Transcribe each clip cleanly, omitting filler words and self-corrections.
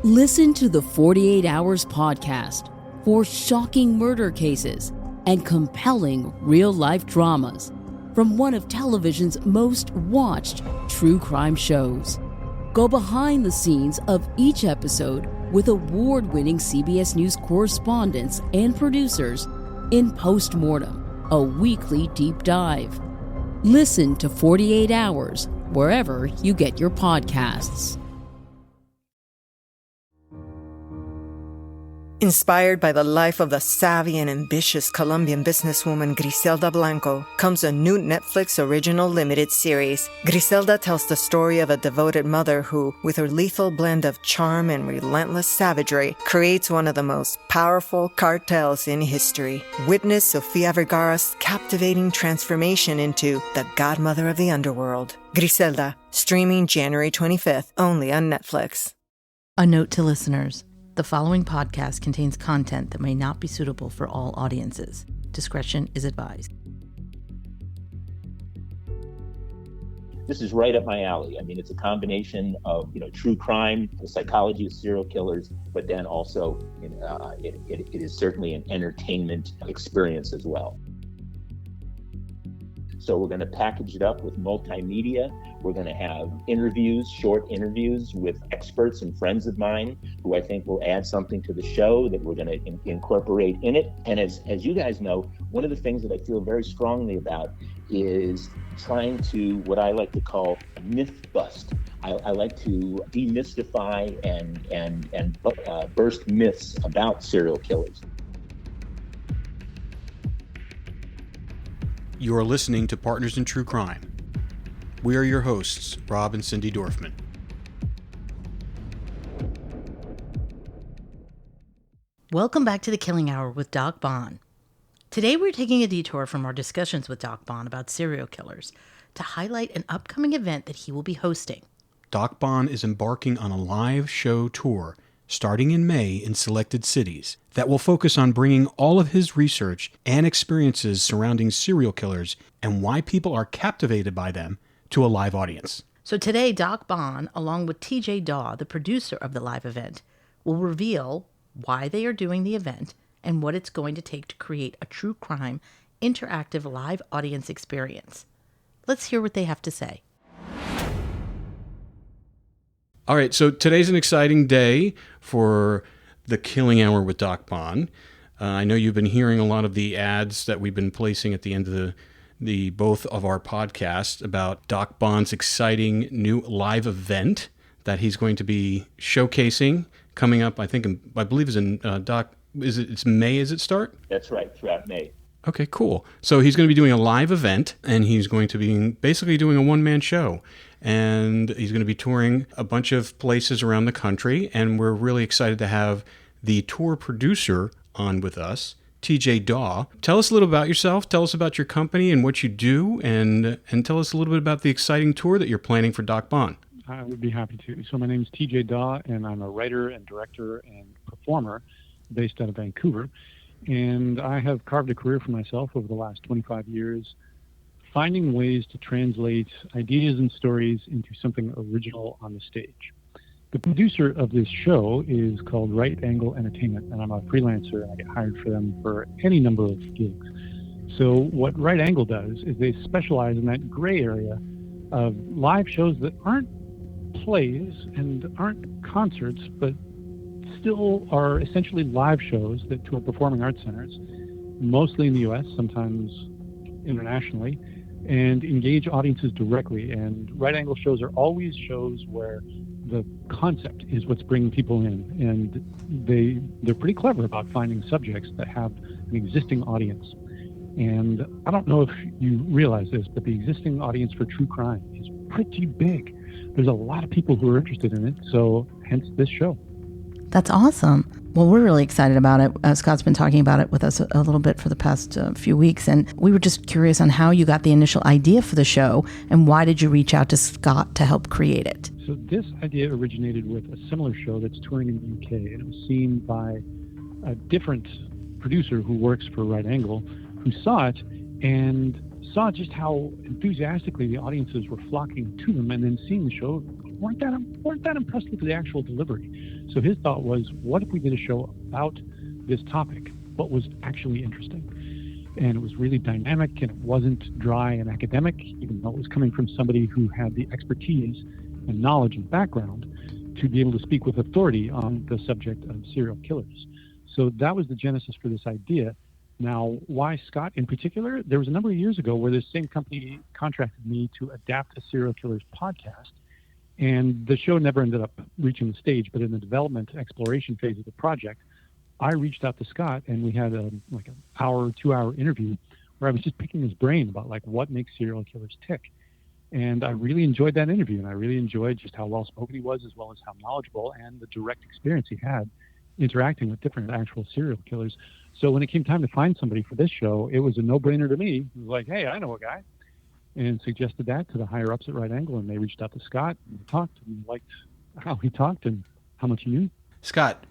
Listen to the 48 Hours podcast for shocking murder cases and compelling real-life dramas from one of television's most watched true crime shows. Go behind the scenes of each episode with award-winning CBS News correspondents and producers in Postmortem, a weekly deep dive. Listen to 48 Hours wherever you get your podcasts. Inspired by the life of the savvy and ambitious Colombian businesswoman Griselda Blanco comes a new Netflix original limited series. Griselda tells the story of a devoted mother who, with her lethal blend of charm and relentless savagery, creates one of the most powerful cartels in history. Witness Sofia Vergara's captivating transformation into the godmother of the underworld. Griselda, streaming January 25th, only on Netflix. A note to listeners. The following podcast contains content that may not be suitable for all audiences. Discretion is advised. This is right up my alley. I mean, it's a combination of, true crime, the psychology of serial killers, but then also it is certainly an entertainment experience as well. So we're going to package it up with multimedia. We're going to have short interviews with experts and friends of mine who I think will add something to the show that we're going to incorporate in it. And as you guys know, one of the things that I feel very strongly about is trying to, what I like to call myth bust. I like to demystify and burst myths about serial killers. You are listening to Partners in True Crime. We are your hosts, Rob and Cindy Dorfman. Welcome back to The Killing Hour with Doc Bonn. Today we're taking a detour from our discussions with Doc Bonn about serial killers to highlight an upcoming event that he will be hosting. Doc Bonn is embarking on a live show tour starting in May in selected cities that will focus on bringing all of his research and experiences surrounding serial killers and why people are captivated by them to a live audience. So today, Doc Bonn, along with TJ Daw, the producer of the live event, will reveal why they are doing the event and what it's going to take to create a true crime interactive live audience experience. Let's hear what they have to say. All right, so today's an exciting day for The Killing Hour with Doc Bonn. I know you've been hearing a lot of the ads that we've been placing at the end of the both of our podcasts about Doc Bonn's exciting new live event that he's going to be showcasing coming up. I believe is in Doc. It's May? Is it start? That's right, throughout May. Okay, cool. So he's going to be doing a live event, and he's going to be basically doing a one-man show. And he's going to be touring a bunch of places around the country, and we're really excited to have the tour producer on with us, TJ Daw. Tell us a little about yourself, tell us about your company and what you do, and tell us a little bit about the exciting tour that you're planning for Doc Bonn. I would be happy to. So my name is TJ Daw, and I'm a writer and director and performer based out of Vancouver. And I have carved a career for myself over the last 25 years, finding ways to translate ideas and stories into something original on the stage. The producer of this show is called Right Angle Entertainment, and I'm a freelancer, and I get hired for them for any number of gigs. So what Right Angle does is they specialize in that gray area of live shows that aren't plays and aren't concerts, but still are essentially live shows that tour performing arts centers, mostly in the U.S., sometimes internationally, and engage audiences directly. And right angle shows are always shows where the concept is what's bringing people in, and they're pretty clever about finding subjects that have an existing audience. And I don't know if you realize this, but the existing audience for true crime is pretty big. There's a lot of people who are interested in it, so hence this show. That's awesome. Well, we're really excited about it. Scott's been talking about it with us a little bit for the past few weeks, and we were just curious on how you got the initial idea for the show, and why did you reach out to Scott to help create it? So this idea originated with a similar show that's touring in the UK, and it was seen by a different producer who works for Right Angle, who saw it and saw just how enthusiastically the audiences were flocking to them, and then seeing the show weren't that impressed with the actual delivery. So his thought was, what if we did a show about this topic? What was actually interesting? And it was really dynamic, and it wasn't dry and academic, even though it was coming from somebody who had the expertise and knowledge and background to be able to speak with authority on the subject of serial killers. So that was the genesis for this idea. Now, why Scott in particular? There was a number of years ago where this same company contracted me to adapt a serial killers podcast, and the show never ended up reaching the stage. But in the development exploration phase of the project, I reached out to Scott, and we had an hour, 2-hour interview where I was just picking his brain about what makes serial killers tick. And I really enjoyed that interview, and I really enjoyed just how well spoken he was, as well as how knowledgeable and the direct experience he had interacting with different actual serial killers. So when it came time to find somebody for this show, it was a no-brainer to me. It was like, hey, I know a guy, and suggested that to the higher ups at Right Angle, and they reached out to Scott and talked and liked how he talked and how much he knew. Scott,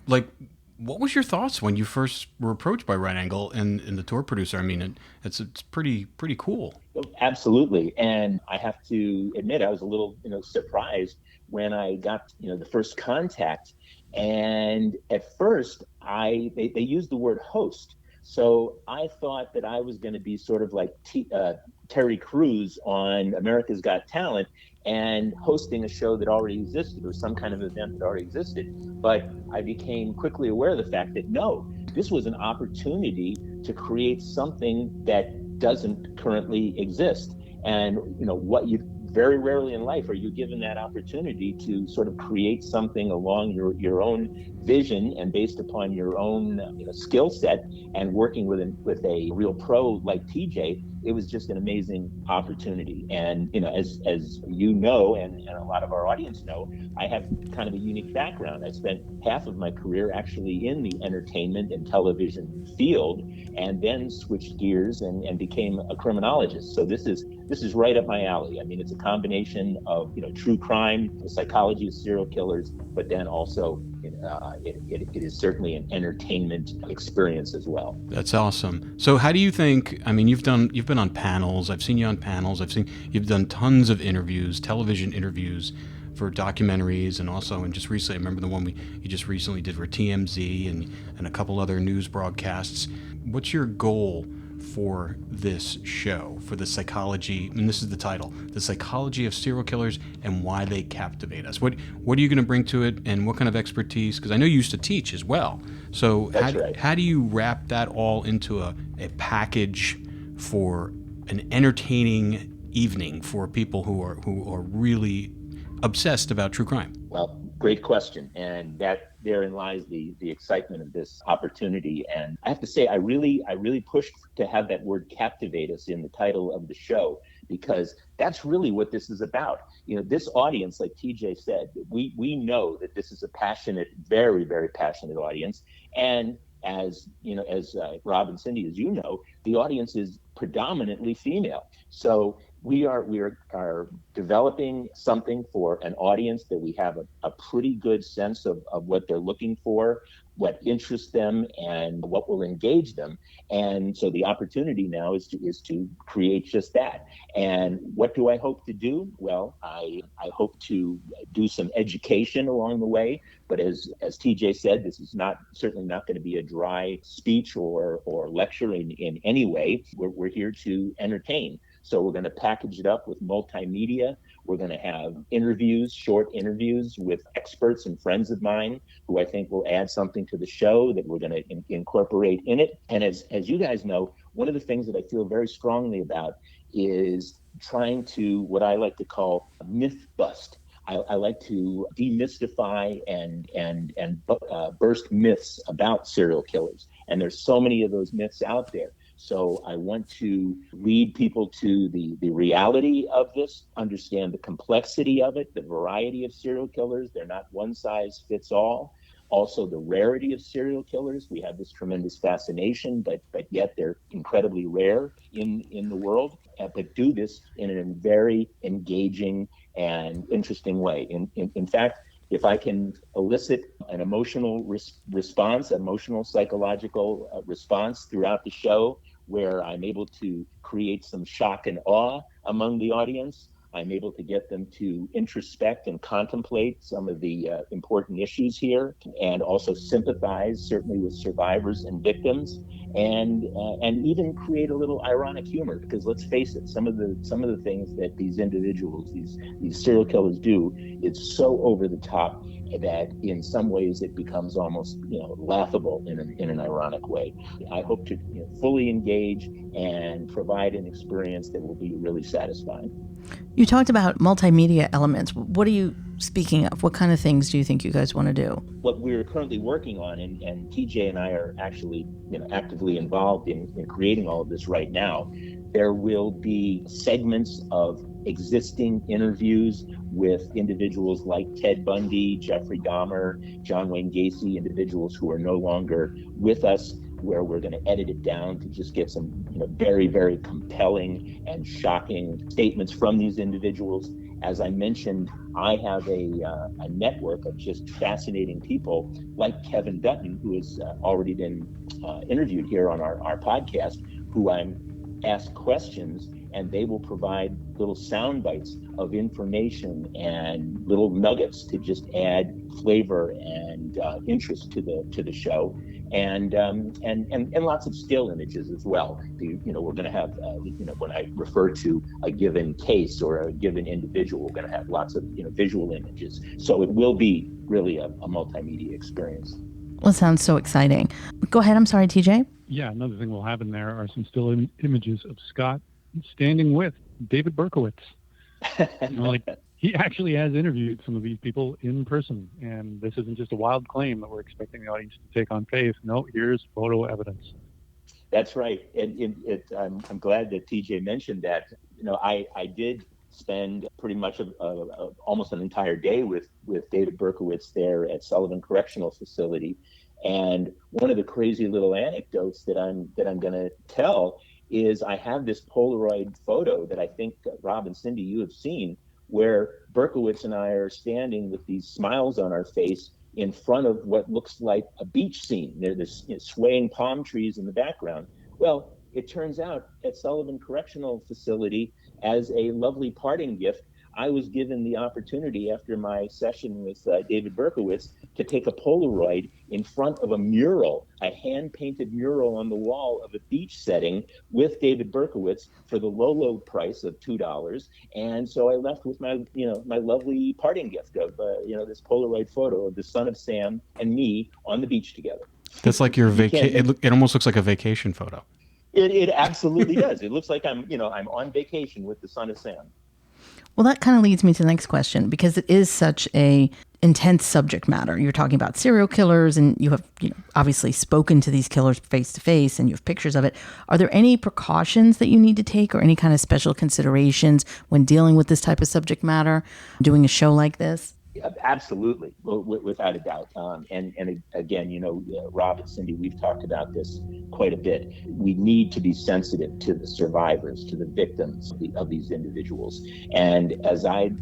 what was your thoughts when you first were approached by Right Angle and the tour producer? I mean, it's pretty cool. Absolutely. And I have to admit, I was a little, surprised when I got, the first contact. And at first, they used the word host. So I thought that I was going to be sort of like Terry Crews on America's Got Talent and hosting a show that already existed or some kind of event that already existed. But I became quickly aware of the fact that no, this was an opportunity to create something that doesn't currently exist. And, what you very rarely in life are you given that opportunity to sort of create something along your own vision and based upon your own skill set, and working with a real pro like TJ. It was just an amazing opportunity. And as you know, and a lot of our audience know, I have kind of a unique background. I spent half of my career actually in the entertainment and television field, and then switched gears and became a criminologist. So this is right up my alley. I mean, it's a combination of true crime, the psychology of serial killers, but then also it is certainly an entertainment experience as well. That's awesome. So how do you think, I mean, you've been on panels, I've seen you on panels, I've seen you've done tons of interviews, television interviews for documentaries, and also, and just recently, I remember the one you just recently did for TMZ and a couple other news broadcasts. What's your goal for this show, for the psychology, and this is the title, The Psychology of Serial Killers and Why They Captivate Us? What are you going to bring to it, and what kind of expertise? Because I know you used to teach as well. So how do you wrap that all into a package for an entertaining evening for people who are really obsessed about true crime? Well, great question. And that therein lies the excitement of this opportunity. And I have to say, I really pushed to have that word captivate us in the title of the show, because that's really what this is about. This audience, like TJ said, we know that this is a passionate, very, very passionate audience. And as Rob and Cindy, as you know, the audience is predominantly female. So we are developing something for an audience that we have a pretty good sense of what they're looking for, what interests them, and what will engage them. And so the opportunity now is to create just that. And what do I hope to do? Well, I hope to do some education along the way. But as TJ said, this is certainly not going to be a dry speech or lecture in any way. We're here to entertain. So we're going to package it up with multimedia. We're going to have short interviews with experts and friends of mine who I think will add something to the show that we're going to incorporate in it. And as you guys know, one of the things that I feel very strongly about is trying to, what I like to call, myth bust. I like to demystify and burst myths about serial killers. And there's so many of those myths out there. So I want to lead people to the reality of this, understand the complexity of it, the variety of serial killers. They're not one size fits all. Also, the rarity of serial killers. We have this tremendous fascination, but yet they're incredibly rare in the world. But do this in a very engaging and interesting way. In fact, if I can elicit an emotional response, emotional psychological response throughout the show, where I'm able to create some shock and awe among the audience, I'm able to get them to introspect and contemplate some of the important issues here, and also sympathize certainly with survivors and victims, and even create a little ironic humor. Because let's face it, some of the things that these individuals, these serial killers do, it's so over the top that in some ways it becomes almost laughable in an ironic way. I hope to fully engage and provide an experience that will be really satisfying. You talked about multimedia elements. What are you speaking of? What kind of things do you think you guys want to do? What we're currently working on, and TJ and I are actually actively involved in creating all of this right now, there will be segments of existing interviews with individuals like Ted Bundy, Jeffrey Dahmer, John Wayne Gacy, individuals who are no longer with us, where we're going to edit it down to just get some very, very compelling and shocking statements from these individuals. As I mentioned, I have a network of just fascinating people like Kevin Dutton, who has already been interviewed here on our podcast, who I'm asked questions, and they will provide little sound bites of information and little nuggets to just add flavor and interest to the show, and lots of still images as well. We're going to have when I refer to a given case or a given individual, we're going to have lots of visual images. So it will be really a multimedia experience. Well, it sounds so exciting. Go ahead. I'm sorry, TJ. Yeah, another thing we'll have in there are some still images of Scott standing with David Berkowitz. He actually has interviewed some of these people in person, and this isn't just a wild claim that we're expecting the audience to take on faith. No, here's photo evidence. That's right, and I'm glad that TJ mentioned that. I did spend pretty much almost an entire day with David Berkowitz there at Sullivan Correctional Facility, and one of the crazy little anecdotes that I'm going to tell is I have this Polaroid photo that I think Rob and Cindy, you have seen, where Berkowitz and I are standing with these smiles on our face in front of what looks like a beach scene. There's swaying palm trees in the background. Well, it turns out at Sullivan Correctional Facility, as a lovely parting gift, I was given the opportunity after my session with David Berkowitz to take a Polaroid in front of a mural, a hand-painted mural on the wall of a beach setting with David Berkowitz for the low price of $2. And so I left with my lovely parting gift of this Polaroid photo of the son of Sam and me on the beach together. That's like your vacation. It almost looks like a vacation photo. It absolutely does. It looks like I'm on vacation with the son of Sam. Well, that kind of leads me to the next question, because it is such a intense subject matter. You're talking about serial killers, and you have obviously spoken to these killers face to face, and you have pictures of it. Are there any precautions that you need to take, or any kind of special considerations when dealing with this type of subject matter, doing a show like this? Absolutely, without a doubt. And again, Rob and Cindy, we've talked about this quite a bit. We need to be sensitive to the survivors, to the victims of these individuals. And as I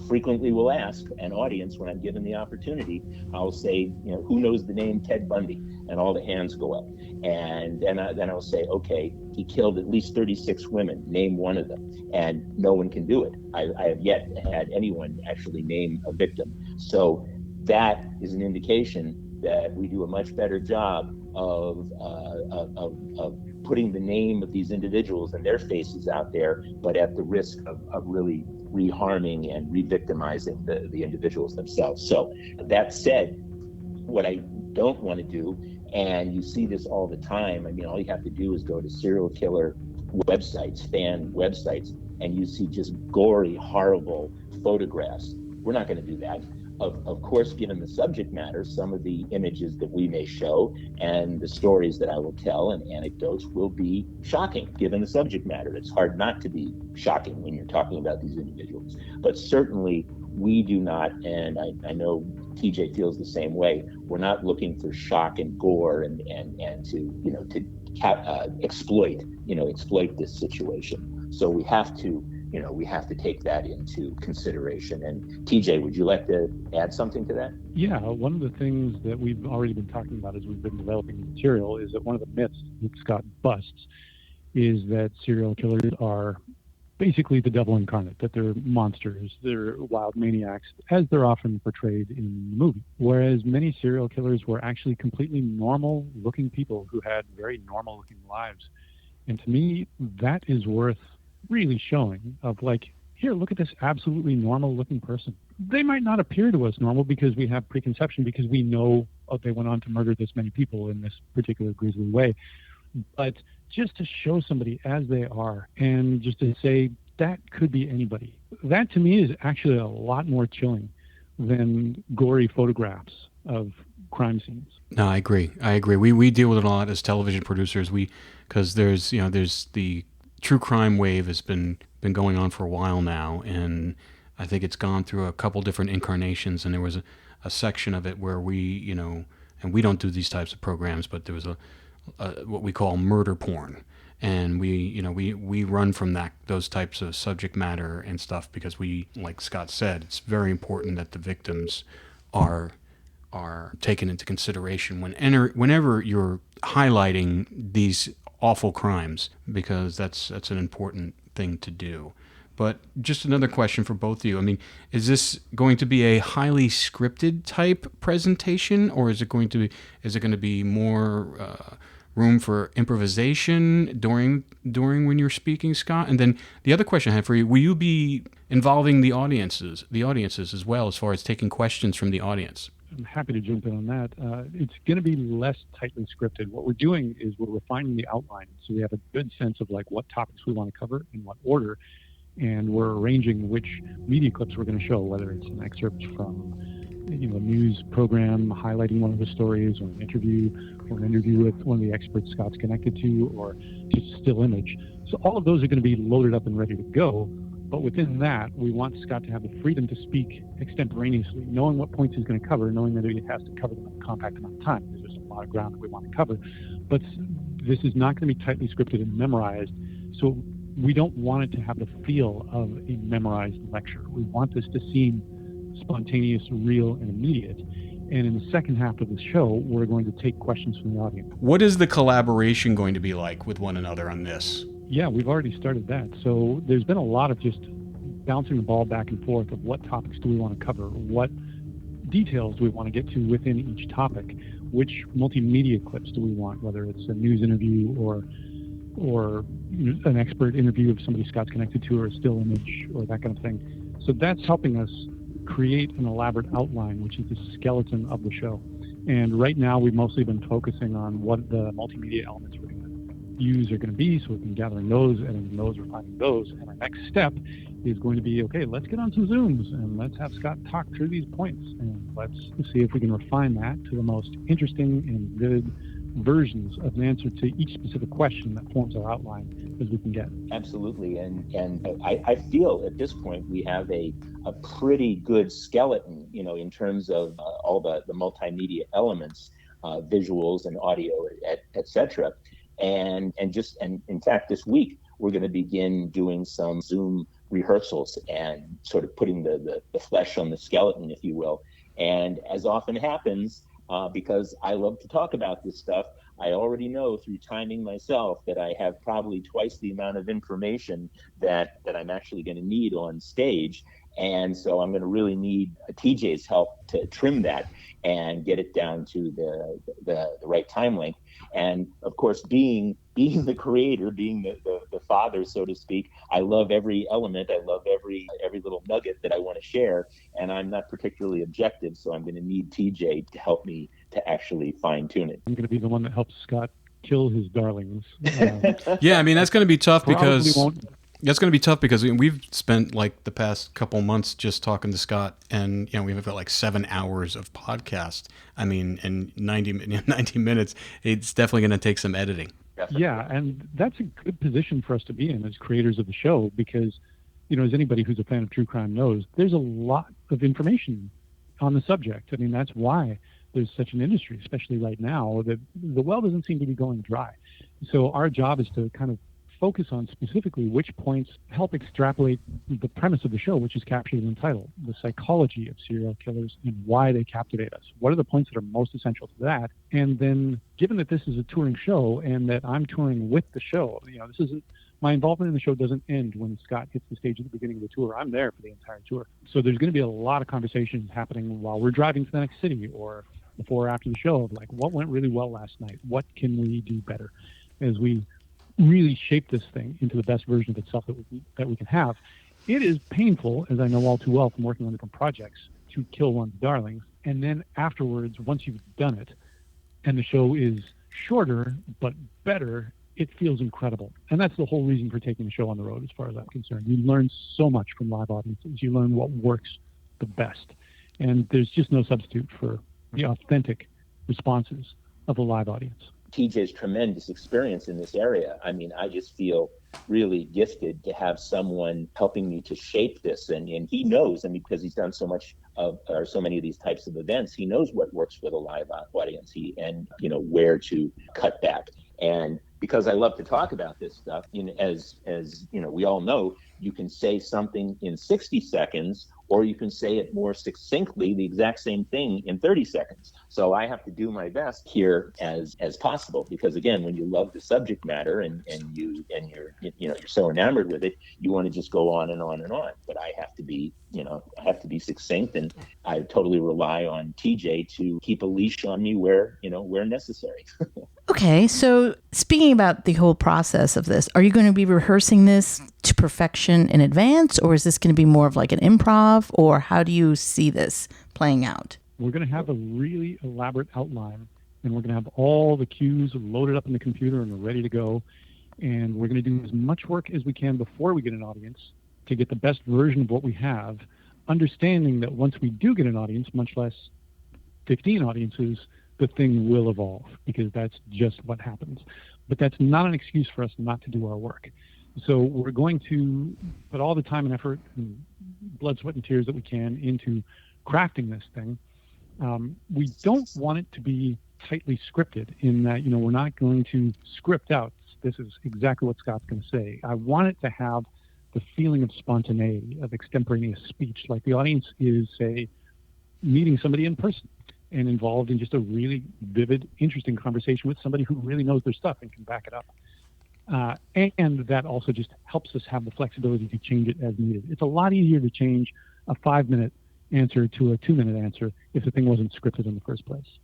frequently will ask an audience when I'm given the opportunity, I'll say, who knows the name Ted Bundy? And all the hands go up. And then I'll say, okay, he killed at least 36 women. Name one of them. And no one can do it. I have yet had anyone actually name a victim. So that is an indication that we do a much better job of putting the name of these individuals and their faces out there, but at the risk of really reharming and re-victimizing the individuals themselves. So that said, what I don't want to do, and you see this all the time, all you have to do is go to serial killer websites, fan websites, and you see just gory, horrible photographs. We're not going to do that. Of course, given the subject matter, some of the images that we may show and the stories that I will tell and anecdotes will be shocking, given the subject matter. It's hard not to be shocking when you're talking about these individuals. But certainly, we do not, and I know TJ feels the same way, we're not looking for shock and gore and to exploit this situation. So we have to take that into consideration. And TJ, would you like to add something to that? Yeah, one of the things that we've already been talking about as we've been developing the material is that one of the myths that Scott busts is that serial killers are basically the devil incarnate, that they're monsters, they're wild maniacs, as they're often portrayed in the movie. Whereas many serial killers were actually completely normal-looking people who had very normal-looking lives. And to me, that is worth really showing of like, here, look at this absolutely normal-looking person. They might not appear to us normal because we have preconception, because we know they went on to murder this many people in this particular grisly way. But just to show somebody as they are and just to say that could be anybody, that to me is actually a lot more chilling than gory photographs of crime scenes. No, I agree. We deal with it a lot as television producers. Because there's the true crime wave has been going on for a while now, and I think it's gone through a couple different incarnations. And there was a section of it where we, and we don't do these types of programs, but there was what we call murder porn, and we run from those types of subject matter and stuff because we, like Scott said, it's very important that the victims are taken into consideration whenever you're highlighting these awful crimes, because that's an important thing to do. But just another question for both of you. I mean, is this going to be a highly scripted type presentation, or is it going to be more room for improvisation during when you're speaking, Scott? And then the other question I have for you: will you be involving the audiences as well, as far as taking questions from the audience? I'm happy to jump in on that. It's going to be less tightly scripted. What we're doing is we're refining the outline, so we have a good sense of like what topics we want to cover in what order, and we're arranging which media clips we're going to show, whether it's an excerpt from a news program highlighting one of the stories, or an interview with one of the experts Scott's connected to, or just a still image. So all of those are going to be loaded up and ready to go. But within that, we want Scott to have the freedom to speak extemporaneously, knowing what points he's going to cover, knowing that he has to cover them in a compact amount of time, because there's a lot of ground that we want to cover. But this is not going to be tightly scripted and memorized, so we don't want it to have the feel of a memorized lecture. We want this to seem spontaneous, real, and immediate. And in the second half of the show, we're going to take questions from the audience. What is the collaboration going to be like with one another on this? Yeah, we've already started that. So there's been a lot of just bouncing the ball back and forth of what topics do we want to cover, what details do we want to get to within each topic, which multimedia clips do we want, whether it's a news interview or an expert interview of somebody Scott's connected to, or a still image, or that kind of thing. So that's helping us create an elaborate outline, which is the skeleton of the show. And right now we've mostly been focusing on what the multimedia elements we're going to use are going to be, so we've been gathering those, editing those, refining those. And our next step is going to be, okay, let's get on some Zooms and let's have Scott talk through these points, and let's see if we can refine that to the most interesting and good versions of an answer to each specific question that forms our outline as we can get. Absolutely. And I feel at this point we have a pretty good skeleton, in terms of all the multimedia elements, visuals and audio, et cetera. And in fact, this week we're going to begin doing some Zoom rehearsals and sort of putting the flesh on the skeleton, if you will. And as often happens, because I love to talk about this stuff, I already know through timing myself that I have probably twice the amount of information that I'm actually going to need on stage. And so I'm going to really need TJ's help to trim that and get it down to the right time length. And of course, being the creator, being the father, so to speak, I love every element. I love every little nugget that I want to share. And I'm not particularly objective, so I'm going to need TJ to help me to actually fine tune it. I'm going to be the one that helps Scott kill his darlings. Yeah, I mean, that's going to be tough because won't. That's going to be tough because we've spent like the past couple months just talking to Scott, and we've got like 7 hours of podcast. I mean, in 90 minutes, it's definitely going to take some editing. Definitely. Yeah, and that's a good position for us to be in as creators of the show because, as anybody who's a fan of true crime knows, there's a lot of information on the subject. I mean, that's why there's such an industry, especially right now, that the well doesn't seem to be going dry. So our job is to kind of focus on specifically which points help extrapolate the premise of the show, which is captured in the title, the psychology of serial killers and why they captivate us. What are the points that are most essential to that? And then, given that this is a touring show and that I'm touring with the show, this isn't my involvement in the show doesn't end when Scott hits the stage at the beginning of the tour. I'm there for the entire tour. So there's going to be a lot of conversations happening while we're driving to the next city or before or after the show of like, what went really well last night? What can we do better as we really shape this thing into the best version of itself that we can have? It is painful, as I know all too well from working on different projects, to kill one's darlings. And then afterwards, once you've done it and the show is shorter but better, it feels incredible. And that's the whole reason for taking the show on the road, as far as I'm concerned. You learn so much from live audiences. You learn what works the best. And there's just no substitute for the authentic responses of a live audience. TJ's tremendous experience in this area. I mean, I just feel really gifted to have someone helping me to shape this. And he knows, I mean, because he's done so many of these types of events, he knows what works with a live audience and where to cut back. And because I love to talk about this stuff, as we all know, you can say something in 60 seconds, or you can say it more succinctly, the exact same thing in 30 seconds. So I have to do my best here as possible, because again, when you love the subject matter and you're so enamored with it, you want to just go on and on and on. But I have to be succinct, and I totally rely on TJ to keep a leash on me where necessary. Okay, so speaking about the whole process of this, are you going to be rehearsing this to perfection in advance, or is this going to be more of like an improv, or how do you see this playing out? We're going to have a really elaborate outline, and we're going to have all the cues loaded up in the computer and ready to go. And we're going to do as much work as we can before we get an audience to get the best version of what we have, understanding that once we do get an audience, much less 15 audiences, the thing will evolve, because that's just what happens. But that's not an excuse for us not to do our work. So we're going to put all the time and effort and blood, sweat, and tears that we can into crafting this thing. We don't want it to be tightly scripted in that, we're not going to script out, this is exactly what Scott's going to say. I want it to have the feeling of spontaneity, of extemporaneous speech, like the audience is, say, meeting somebody in person and involved in just a really vivid, interesting conversation with somebody who really knows their stuff and can back it up. And that also just helps us have the flexibility to change it as needed. It's a lot easier to change a 5-minute answer to a 2-minute answer if the thing wasn't scripted in the first place.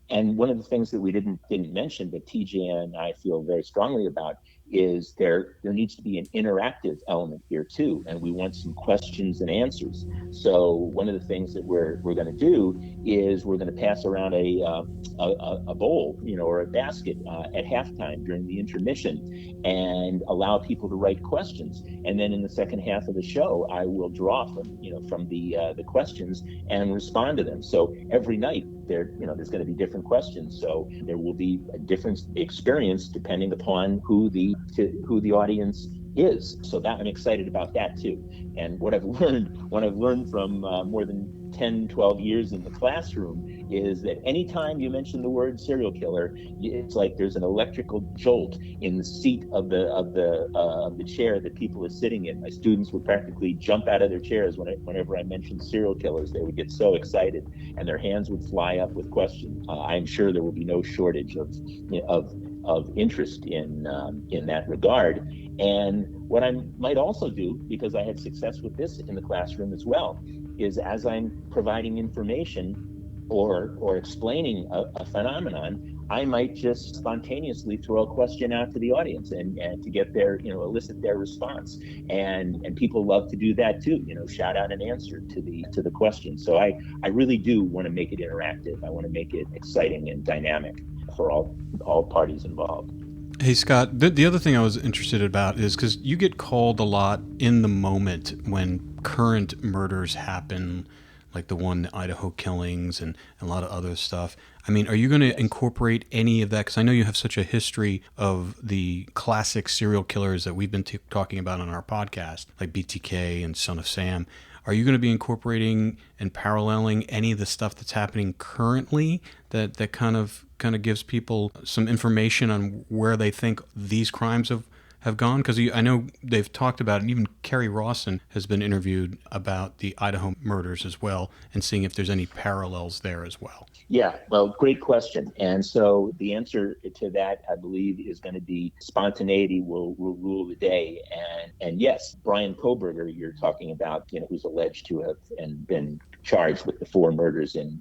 And one of the things that we didn't mention, but TJ and I feel very strongly about, is there needs to be an interactive element here too, and we want some questions and answers. So one of the things that we're going to do is we're going to pass around a bowl, or a basket at halftime during the intermission, and allow people to write questions. And then in the second half of the show, I will draw from the questions and respond to them. So every night there's going to be different questions. So there will be a different experience depending upon who the audience is. So that I'm excited about that too. And what I've learned from more than 10, 12 years in the classroom is that anytime you mention the word serial killer, it's like there's an electrical jolt in the seat of the chair that people are sitting in. My students would practically jump out of their chairs whenever I mentioned serial killers. They would get so excited, and their hands would fly up with questions. I'm sure there will be no shortage of interest in that regard. And what I might also do, because I had success with this in the classroom as well, is as I'm providing information or explaining a phenomenon, I might just spontaneously throw a question out to the audience and to get their, elicit their response. And people love to do that too, shout out an answer to the question. So I really do want to make it interactive. I want to make it exciting and dynamic for all parties involved. Hey, Scott, the other thing I was interested about is because you get called a lot in the moment when current murders happen, like the one, the Idaho killings and a lot of other stuff. I mean, are you going to incorporate any of that? Because I know you have such a history of the classic serial killers that we've been talking about on our podcast, like BTK and Son of Sam. Are you going to be incorporating and paralleling any of the stuff that's happening currently that kind of gives people some information on where they think these crimes have have gone? Because I know they've talked about it. Even Kerry Rawson has been interviewed about the Idaho murders as well, and seeing if there's any parallels there as well. Yeah, well, great question. And so the answer to that, I believe, is going to be spontaneity will rule the day. And yes, Brian Kohberger, you're talking about, who's alleged to have and been charged with the 4 murders in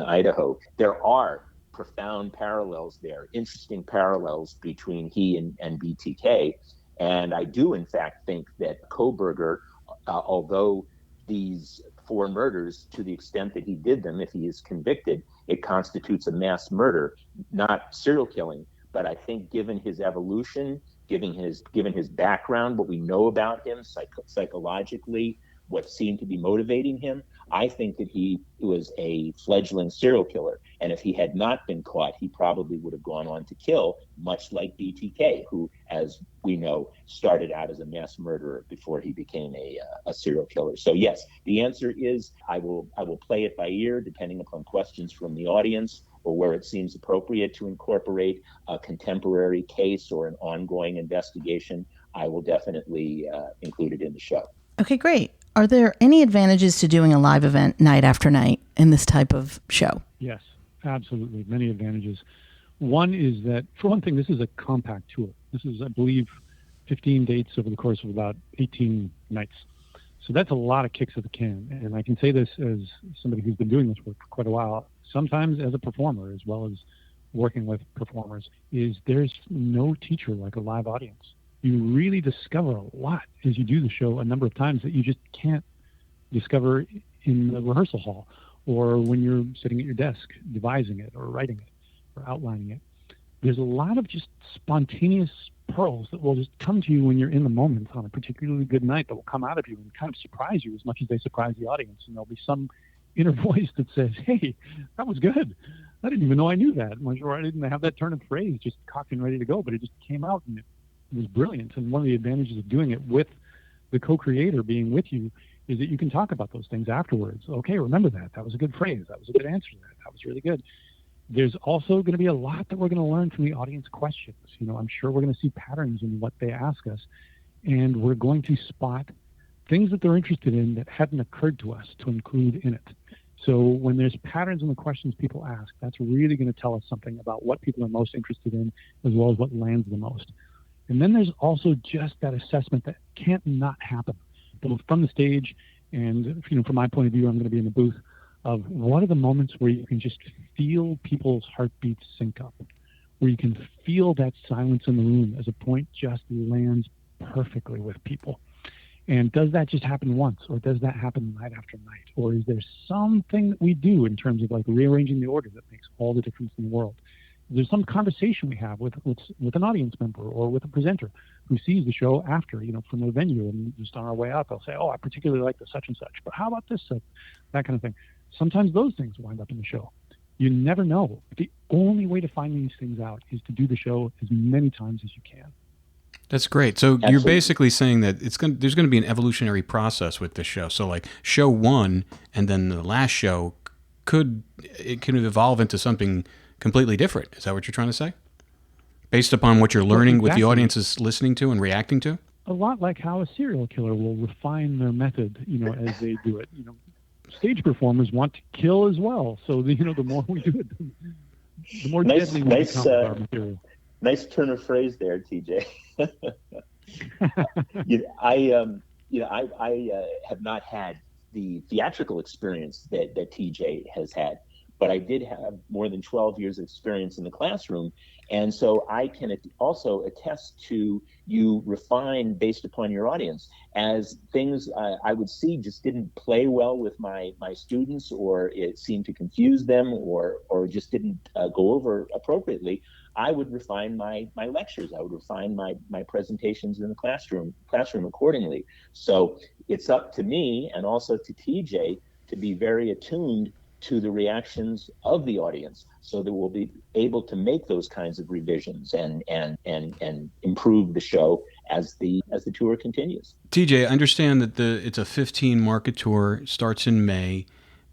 Idaho. There are profound parallels there, interesting parallels between he and BTK. And I do, in fact, think that Kohberger, although these 4 murders, to the extent that he did them, if he is convicted, it constitutes a mass murder, not serial killing. But I think given his evolution, given his background, what we know about him psychologically, what seemed to be motivating him, I think that he was a fledgling serial killer. And if he had not been caught, he probably would have gone on to kill, much like BTK, who, as we know, started out as a mass murderer before he became a serial killer. So yes, the answer is I will play it by ear, depending upon questions from the audience or where it seems appropriate to incorporate a contemporary case or an ongoing investigation. I will definitely include it in the show. Okay, great. Are there any advantages to doing a live event night after night in this type of show? Yes, absolutely. Many advantages. One is that, for one thing, this is a compact tour. This is, I believe, 15 dates over the course of about 18 nights. So that's a lot of kicks at the can. And I can say this as somebody who's been doing this work for quite a while, sometimes as a performer as well as working with performers, is there's no teacher like a live audience. You really discover a lot as you do the show a number of times that you just can't discover in the rehearsal hall or when you're sitting at your desk devising it or writing it or outlining it. There's a lot of just spontaneous pearls that will just come to you when you're in the moment on a particularly good night that will come out of you and kind of surprise you as much as they surprise the audience. And there'll be some inner voice that says, hey, that was good. I didn't even know I knew that. Or I didn't have that turn of phrase just cocked and ready to go, but it just came out and it was brilliant. And one of the advantages of doing it with the co-creator being with you is that you can talk about those things afterwards. Okay, remember that. That was a good phrase. That was a good answer to that. That was really good. There's also going to be a lot that we're going to learn from the audience questions. I'm sure we're going to see patterns in what they ask us, and we're going to spot things that they're interested in that hadn't occurred to us to include in it. So when there's patterns in the questions people ask, that's really going to tell us something about what people are most interested in as well as what lands the most. And then there's also just that assessment that can't not happen, both from the stage and, from my point of view, I'm going to be in the booth, of what are the moments where you can just feel people's heartbeats sync up, where you can feel that silence in the room as a point just lands perfectly with people. And does that just happen once, or does that happen night after night? Or is there something that we do in terms of like rearranging the order that makes all the difference in the world? There's some conversation we have with an audience member or with a presenter who sees the show after, from the venue, and just on our way out, they'll say, oh, I particularly like the such and such, but how about this, that kind of thing. Sometimes those things wind up in the show. You never know. The only way to find these things out is to do the show as many times as you can. That's great. So Absolutely. You're basically saying that there's going to be an evolutionary process with this show. So like show 1 and then the last show could evolve into something completely different. Is that what you're trying to say? Based upon what you're learning, what the audience is listening to and reacting to? A lot like how a serial killer will refine their method, as they do it. Stage performers want to kill as well. So, the more we do it, the more deadly we become with our material. Nice turn of phrase there, TJ. I have not had the theatrical experience that TJ has had, but I did have more than 12 years of experience in the classroom. And so I can also attest to you refine based upon your audience, as things I would see just didn't play well with my students, or it seemed to confuse them, or just didn't go over appropriately. I would refine my lectures. I would refine my presentations in the classroom accordingly. So it's up to me and also to TJ to be very attuned to the reactions of the audience, so that we'll be able to make those kinds of revisions and improve the show as the tour continues. TJ, I understand that it's a 15 market tour, starts in May,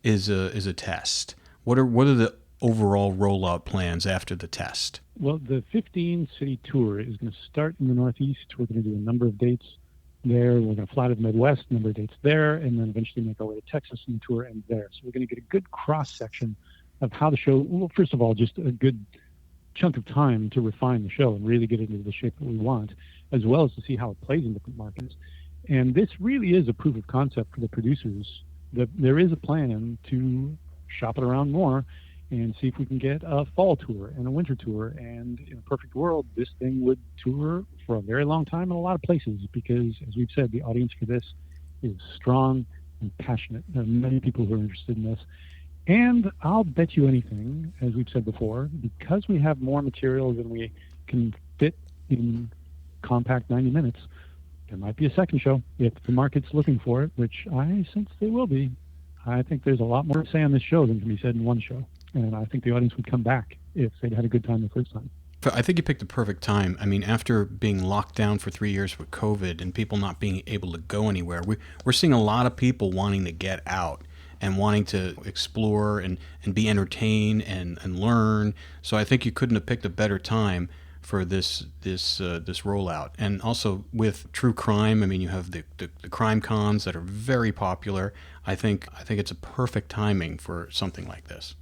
is a test. What are the overall rollout plans after the test? Well, the 15-city tour is going to start in the Northeast. We're going to do a number of dates there. We're going to fly to the Midwest, a number of dates there, and then eventually make our way to Texas and the tour ends there. So we're going to get a good cross-section of how the show, well, first of all, just a good chunk of time to refine the show and really get it into the shape that we want, as well as to see how it plays in different markets. And this really is a proof of concept for the producers that there is a plan to shop it around more and see if we can get a fall tour and a winter tour. And in a perfect world, this thing would tour for a very long time in a lot of places because, as we've said, the audience for this is strong and passionate. There are many people who are interested in this. And I'll bet you anything, as we've said before, because we have more material than we can fit in compact 90 minutes, there might be a second show if the market's looking for it, which I sense they will be. I think there's a lot more to say on this show than can be said in one show. And I think the audience would come back if they'd had a good time the first time. I think you picked the perfect time. I mean, after being locked down for 3 years with COVID and people not being able to go anywhere, we're seeing a lot of people wanting to get out and wanting to explore and be entertained and learn. So I think you couldn't have picked a better time for this rollout. And also with true crime, I mean, you have the crime cons that are very popular. I think it's a perfect timing for something like this.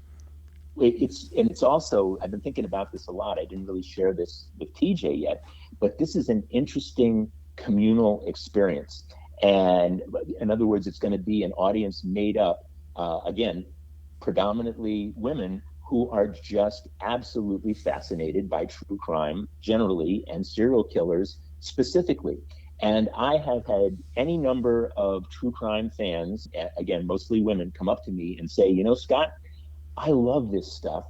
It's also, I've been thinking about this a lot. I didn't really share this with TJ yet, but this is an interesting communal experience. And in other words, it's going to be an audience made up, again, predominantly women who are just absolutely fascinated by true crime generally and serial killers specifically. And I have had any number of true crime fans, again, mostly women, come up to me and say, you know, Scott, I love this stuff,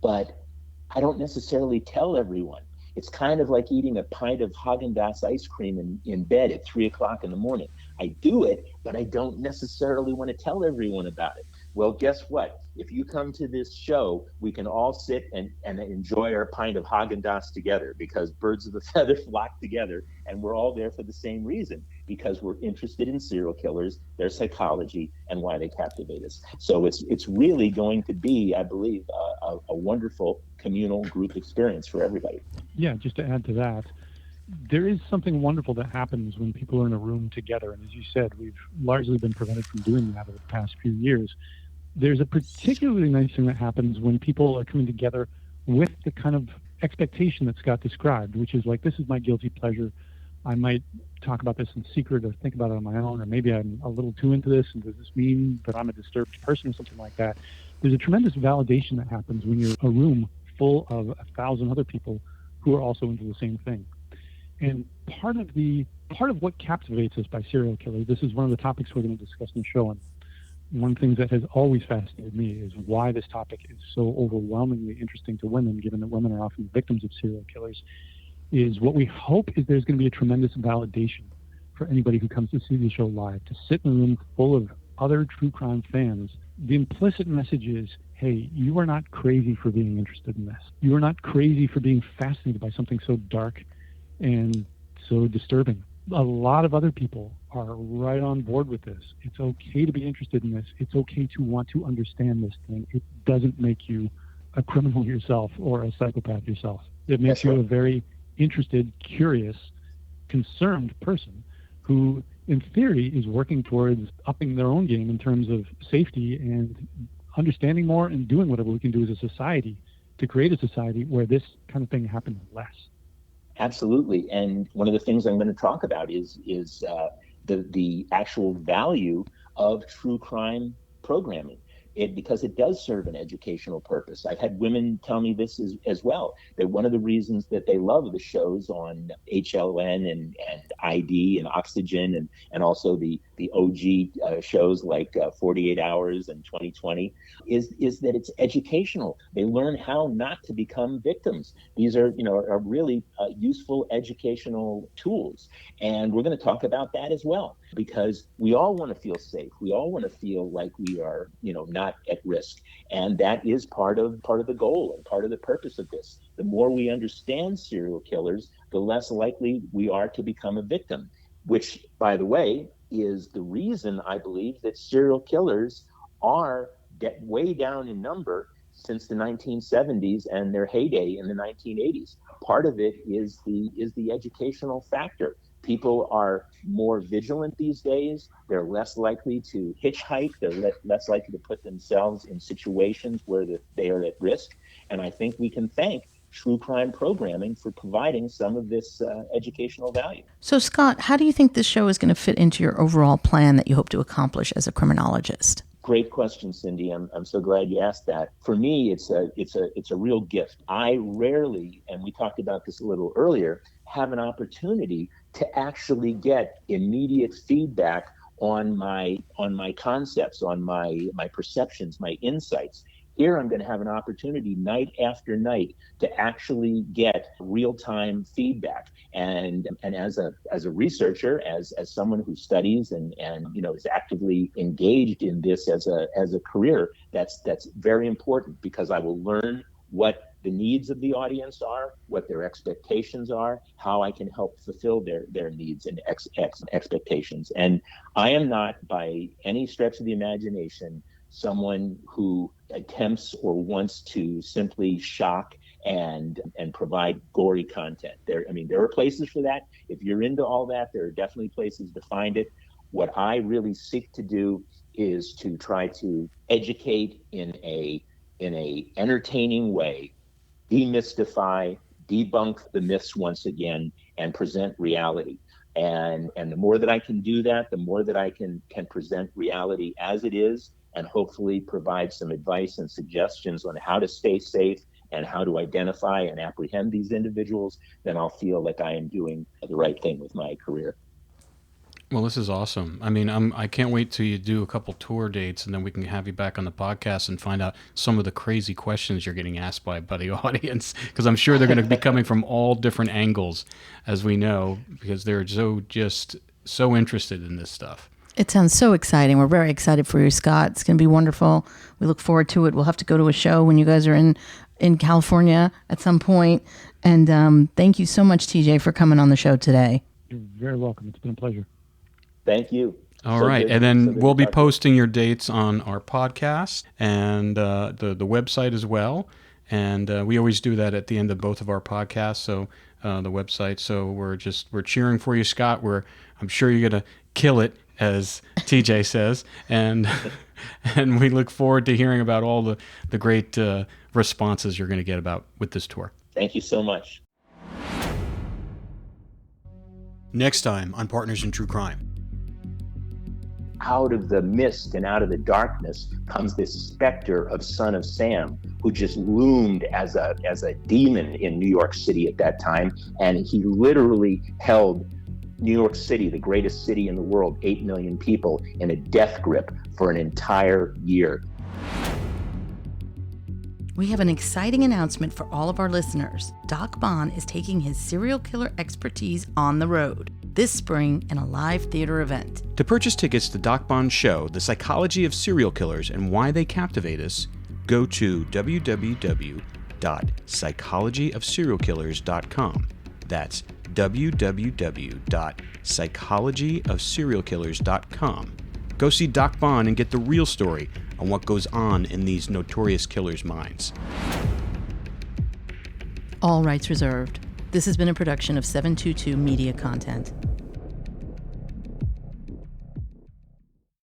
but I don't necessarily tell everyone. It's kind of like eating a pint of Haagen-Dazs ice cream in bed at 3 o'clock in the morning. I do it, but I don't necessarily want to tell everyone about it. Well, guess what? If you come to this show, we can all sit and enjoy our pint of Haagen-Dazs together, because birds of a feather flock together, and we're all there for the same reason, because we're interested in serial killers, their psychology, and why they captivate us. So it's really going to be, I believe, a wonderful communal group experience for everybody. Yeah, just to add to that, there is something wonderful that happens when people are in a room together. And as you said, we've largely been prevented from doing that over the past few years. There's a particularly nice thing that happens when people are coming together with the kind of expectation that Scott described, which is like, this is my guilty pleasure. I might talk about this in secret or think about it on my own, or maybe I'm a little too into this, and does this mean that I'm a disturbed person or something like that? There's a tremendous validation that happens when you're in a room full of 1,000 other people who are also into the same thing. And part of what captivates us by serial killers, this is one of the topics we're going to discuss in the show, and one thing that has always fascinated me is why this topic is so overwhelmingly interesting to women, given that women are often victims of serial killers, is what we hope is there's going to be a tremendous validation for anybody who comes to see the show live, to sit in a room full of other true crime fans. The implicit message is, hey, you are not crazy for being interested in this. You are not crazy for being fascinated by something so dark and so disturbing. A lot of other people are right on board with this. It's okay to be interested in this. It's okay to want to understand this thing. It doesn't make you a criminal yourself or a psychopath yourself. It makes you a very interested, curious, concerned person who, in theory, is working towards upping their own game in terms of safety and understanding more and doing whatever we can do as a society to create a society where this kind of thing happens less. Absolutely. And one of the things I'm going to talk about is the actual value of true crime programming. Because it does serve an educational purpose. I've had women tell me this as well, that one of the reasons that they love the shows on HLN and ID and Oxygen and also the OG shows like 48 Hours and 2020 is that it's educational. They learn how not to become victims. These are really useful educational tools. And we're going to talk about that as well, because we all want to feel safe. We all want to feel like we are, not at risk. And that is part of the goal and part of the purpose of this. The more we understand serial killers, the less likely we are to become a victim, which, by the way, is the reason I believe that serial killers are way down in number since the 1970s and their heyday in the 1980s. Part of it is the educational factor. People are more vigilant these days. They're less likely to hitchhike. They're less likely to put themselves in situations where they are at risk. And I think we can thank true crime programming for providing some of this educational value. So, Scott, how do you think this show is going to fit into your overall plan that you hope to accomplish as a criminologist? Great question, Cindy. I'm so glad you asked that. For me, it's a real gift. I rarely, and we talked about this a little earlier, have an opportunity to actually get immediate feedback on my concepts, on my perceptions, my insights. Here, I'm going to have an opportunity night after night to actually get real-time feedback. And as a researcher, as someone who studies and is actively engaged in this as a career, that's very important, because I will learn what the needs of the audience are, what their expectations are, how I can help fulfill their needs and expectations. And I am not, by any stretch of the imagination, someone who attempts or wants to simply shock and provide gory content. There are places for that. If you're into all that, there are definitely places to find it. What I really seek to do is to try to educate in a entertaining way, demystify, debunk the myths once again, and present reality. And the more that I can do that, the more that I can present reality as it is, and hopefully provide some advice and suggestions on how to stay safe and how to identify and apprehend these individuals, then I'll feel like I am doing the right thing with my career. Well, this is awesome. I mean, I can't wait till you do a couple tour dates, and then we can have you back on the podcast and find out some of the crazy questions you're getting asked by the audience, because I'm sure they're going to be coming from all different angles, as we know, because they're so interested in this stuff. It sounds so exciting. We're very excited for you, Scott. It's going to be wonderful. We look forward to it. We'll have to go to a show when you guys are in California at some point. And thank you so much, TJ, for coming on the show today. You're very welcome. It's been a pleasure. Thank you. All right. And then we'll be posting your dates on our podcast and the website as well. And we always do that at the end of both of our podcasts. So the website. So we're cheering for you, Scott. I'm sure you're going to kill it, as TJ says, and we look forward to hearing about all the great responses you're going to get with this tour. Thank you so much. Next time on Partners in True Crime. Out of the mist and out of the darkness comes this specter of Son of Sam, who just loomed as a demon in New York City at that time, and he literally held New York City, the greatest city in the world, 8 million people, in a death grip for an entire year. We have an exciting announcement for all of our listeners. Doc Bonn is taking his serial killer expertise on the road this spring in a live theater event. To purchase tickets to Doc Bonn's show, The Psychology of Serial Killers and Why They Captivate Us, go to www.psychologyofserialkillers.com. That's www.psychologyofserialkillers.com. Go see Doc Bonn and get the real story on what goes on in these notorious killers' minds. All rights reserved. This has been a production of 722 Media Content.